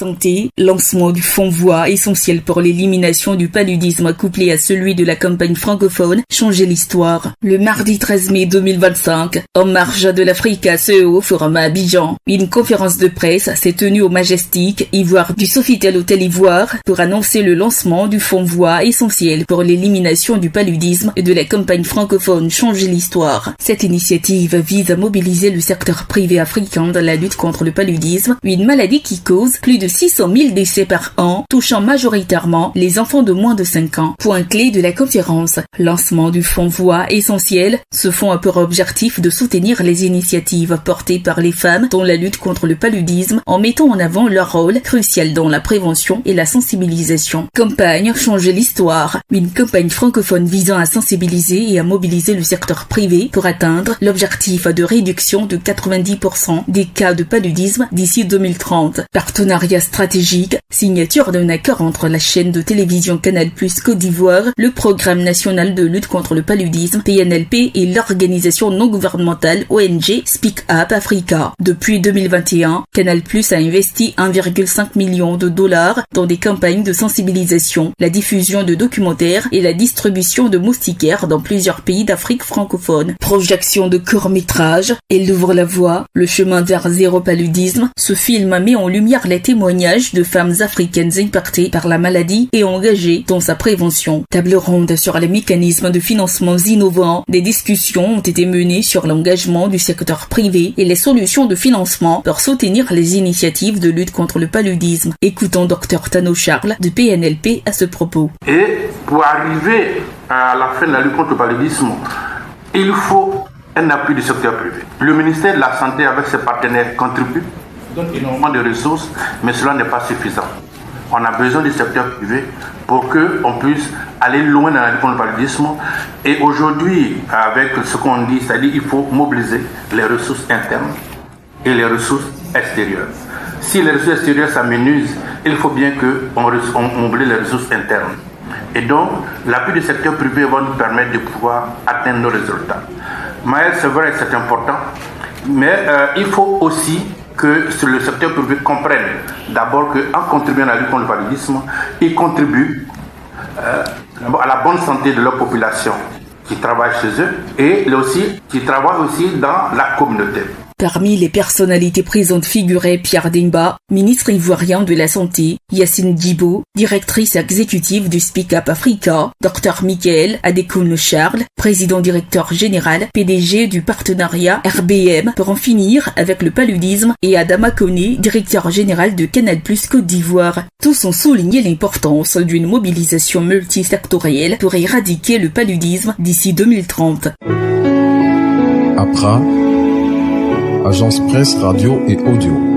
Santé, lancement du fonds voix essentiel pour l'élimination du paludisme couplé à celui de la campagne francophone Changer l'histoire. Le mardi 13 mai 2025, en marge de l'Africa CEO Forum à Abidjan, une conférence de presse s'est tenue au Majestic Ivoire du Sofitel Hôtel Ivoire pour annoncer le lancement du fonds voix essentiel pour l'élimination du paludisme et de la campagne francophone Changer l'histoire. Cette initiative vise à mobiliser le secteur privé africain dans la lutte contre le paludisme, une maladie qui cause plus de 600 000 décès par an, touchant majoritairement les enfants de moins de 5 ans. Point clé de la conférence, lancement du fonds voix essentiel. Ce fonds a pour objectif de soutenir les initiatives portées par les femmes dans la lutte contre le paludisme en mettant en avant leur rôle crucial dans la prévention et la sensibilisation. Campagne Changer l'histoire, une campagne francophone visant à sensibiliser et à mobiliser le secteur privé pour atteindre l'objectif de réduction de 90% des cas de paludisme d'ici 2030. Partenariat stratégique, signature d'un accord entre la chaîne de télévision Canal+ Côte d'Ivoire, le Programme national de lutte contre le paludisme PNLP et l'organisation non gouvernementale ONG Speak Up Africa. Depuis 2021, Canal+ a investi 1,5 million de dollars dans des campagnes de sensibilisation, la diffusion de documentaires et la distribution de moustiquaires dans plusieurs pays d'Afrique francophone. Projection de court-métrage, Elle ouvre la voie, le chemin vers zéro paludisme. Ce film met en lumière les témoignages de femmes africaines impactées par la maladie et engagées dans sa prévention. Table ronde sur les mécanismes de financement innovants. Des discussions ont été menées sur l'engagement du secteur privé et les solutions de financement pour soutenir les initiatives de lutte contre le paludisme. Écoutons Dr Tano Charles de PNLP à ce propos. Et pour arriver à la fin de la lutte contre le paludisme, il faut un appui du secteur privé. Le ministère de la Santé avec ses partenaires contribue, donne énormément de ressources, mais cela n'est pas suffisant. On a besoin du secteur privé pour qu'on puisse aller loin dans la lutte contre le paludisme. Et aujourd'hui, avec ce qu'on dit, c'est-à-dire qu'il faut mobiliser les ressources internes et les ressources extérieures. Si les ressources extérieures s'amenuisent, il faut bien qu'on mobilise les ressources internes. Et donc, l'appui du secteur privé va nous permettre de pouvoir atteindre nos résultats. Maël, c'est vrai que c'est important, mais il faut aussi que le secteur privé comprenne d'abord qu'en contribuant à la lutte contre le paludisme, il contribue à la bonne santé de leur population qui travaille chez eux et aussi qui travaille aussi dans la communauté. Parmi les personnalités présentes figuraient Pierre Dimba, ministre ivoirien de la Santé, Yacine Djibo, directrice exécutive du Speak Up Africa, Dr Michael Adekoun Charles, président-directeur général, PDG du partenariat RBM pour en finir avec le paludisme, et Adama Koné, directeur général de Canal+ Côte d'Ivoire. Tous ont souligné l'importance d'une mobilisation multisectorielle pour éradiquer le paludisme d'ici 2030. Accra, Agence Presse Radio et Audio.